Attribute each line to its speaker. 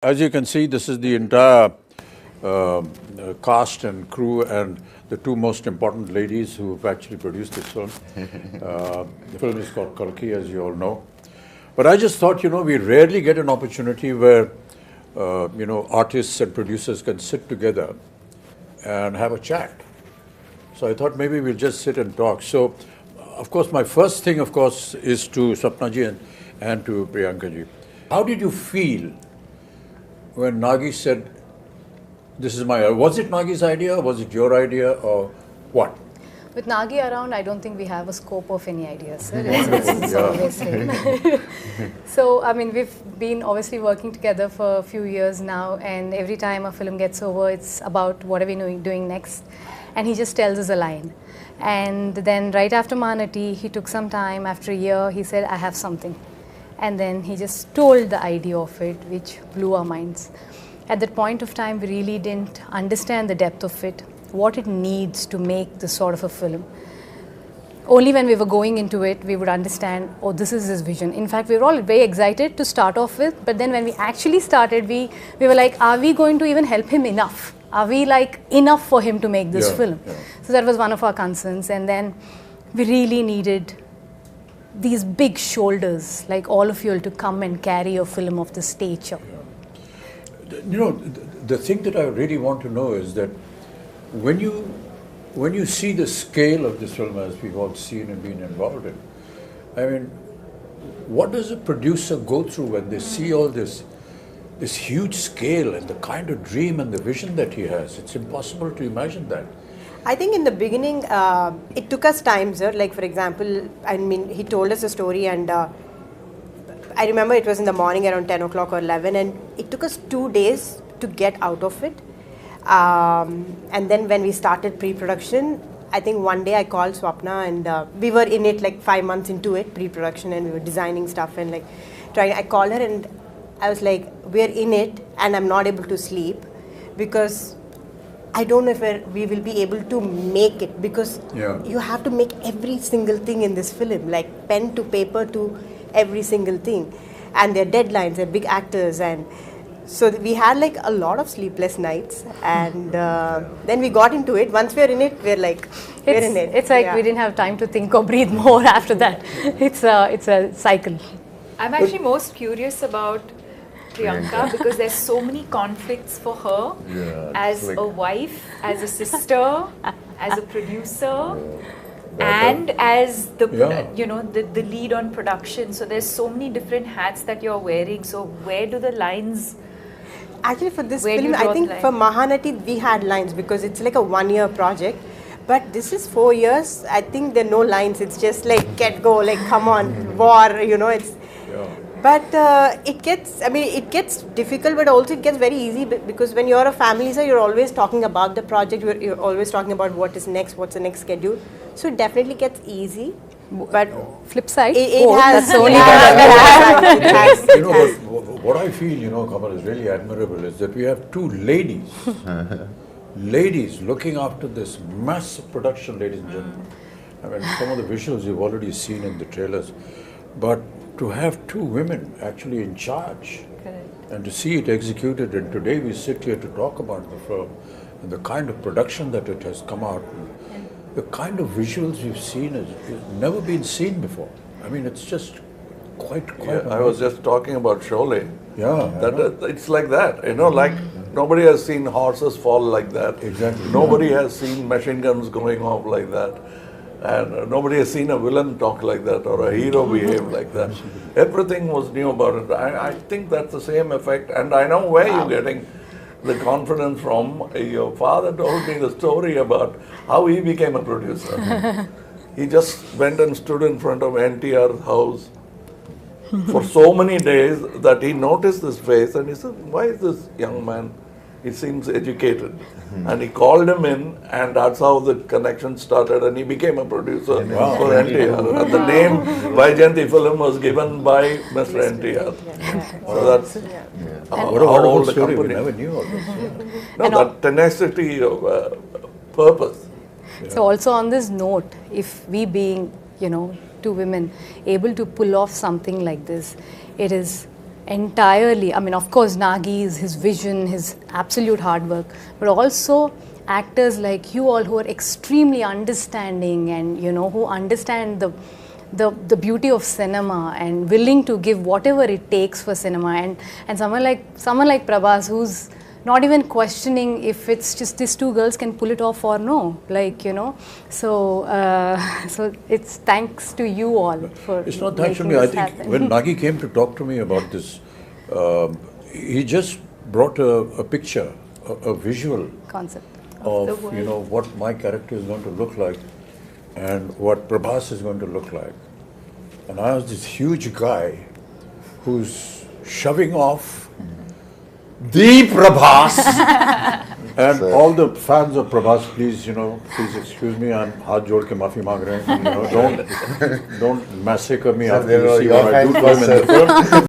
Speaker 1: As you can see, this is the entire cast and crew and the two most important ladies who have actually produced this film. The film is called Kalki, as you all know. But I just thought, we rarely get an opportunity where, artists and producers can sit together and have a chat. So I thought maybe we'll just sit and talk. So, of course, my first thing, is to Swapna ji and to Priyanka ji. How did you feel when Nagi said, this is was it Nagi's idea, was it your idea, or what?
Speaker 2: With Nagi around, I don't think we have a scope of any ideas, sir. It's always him. So, we've been obviously working together for a few years now, and every time a film gets over, it's about what are we doing next. And he just tells us a line. And then right after Manati, he took some time, after a year, he said, I have something. And then he just told the idea of it, which blew our minds. At that point of time, we really didn't understand the depth of it, what it needs to make this sort of a film. Only when we were going into it, we would understand, oh, this is his vision. In fact, we were all very excited to start off with, but then when we actually started, we were like, are we going to even help him enough? Are we enough for him to make this film? Yeah. So that was one of our concerns. And then we really needed these big shoulders, like all of you, to come and carry a film of this stature.
Speaker 1: Yeah. The thing that I really want to know is that when you see the scale of this film, as we've all seen and been involved in, what does a producer go through when they see all this huge scale and the kind of dream and the vision that he has? It's impossible to imagine that.
Speaker 3: I think in the beginning, it took us time, sir. Like, for example, he told us a story, and I remember it was in the morning around 10 o'clock or 11, and it took us 2 days to get out of it. And then when we started pre-production, I think one day I called Swapna, and we were in it 5 months into it, pre-production, and we were designing stuff and trying. I called her and I was like, we're in it, and I'm not able to sleep because I don't know if we will be able to make it, because you have to make every single thing in this film, like pen to paper to every single thing. And their deadlines, they're big actors, and so we had a lot of sleepless nights, and then we got into it. Once we're in it, we're in it.
Speaker 2: It's like we didn't have time to think or breathe more after that. It's a cycle.
Speaker 4: I'm actually most curious about Priyanka because there's so many conflicts for her as a wife, as a sister, as a producer, and as the the lead on production. So there's so many different hats that you're wearing. So where do the lines?
Speaker 3: Actually, for this film, I think for Mahanati we had lines because it's like a 1-year project. But this is 4 years. I think there are no lines. It's just get go, come on, war. It's. But it gets difficult, but also it gets very easy because when you're a family, sir, you're always talking about the project. You're always talking about what is next, what's the next schedule. So it definitely gets easy. But
Speaker 2: flip side,
Speaker 3: it has.
Speaker 1: What I feel, Kamal, is really admirable is that we have two ladies, ladies looking after this massive production, ladies and gentlemen. Some of the visuals you've already seen in the trailers, but to have two women actually in charge.
Speaker 2: Correct.
Speaker 1: And to see it executed, and today we sit here to talk about the film and the kind of production that it has come out, the kind of visuals we've seen has never been seen before. It's just quite
Speaker 5: I was just talking about Sholay.
Speaker 1: Yeah.
Speaker 5: It's like that, nobody has seen horses fall like that.
Speaker 1: Exactly.
Speaker 5: Nobody has seen machine guns going off like that. And nobody has seen a villain talk like that or a hero behave like that. Everything was new about it. I think that's the same effect. And I know where you're getting the confidence from. Your father told me the story about how he became a producer. He just went and stood in front of NTR's house for so many days that he noticed this face and he said, why is this young man? He seems educated. And he called him in, and that's how the connection started, and he became a producer for NTR. And the name Vaijayanti film was given by Mr. NTR. So that's
Speaker 1: what a wonderful story. We never knew all this.
Speaker 5: That tenacity of purpose.
Speaker 2: So also on this note, if we being, two women able to pull off something like this, it is entirely. I mean, of course, Nagi's, his vision, his absolute hard work, but also actors like you all who are extremely understanding and, you know, who understand the beauty of cinema and willing to give whatever it takes for cinema, and someone like Prabhas, who's not even questioning if it's just these two girls can pull it off or no, like, you know. So so it's thanks to you all for
Speaker 1: it's not thanks to me. I think when Nagi came to talk to me about this, he just brought a picture, a visual
Speaker 2: concept
Speaker 1: of you know what my character is going to look like and what Prabhas is going to look like. And I was this huge guy who's shoving off the Prabhas. And all the fans of Prabhas, please, you know, please excuse me, I'm haath jod ke maafi maang rahe hain. You know, don't massacre me after you see what I do to him in the film.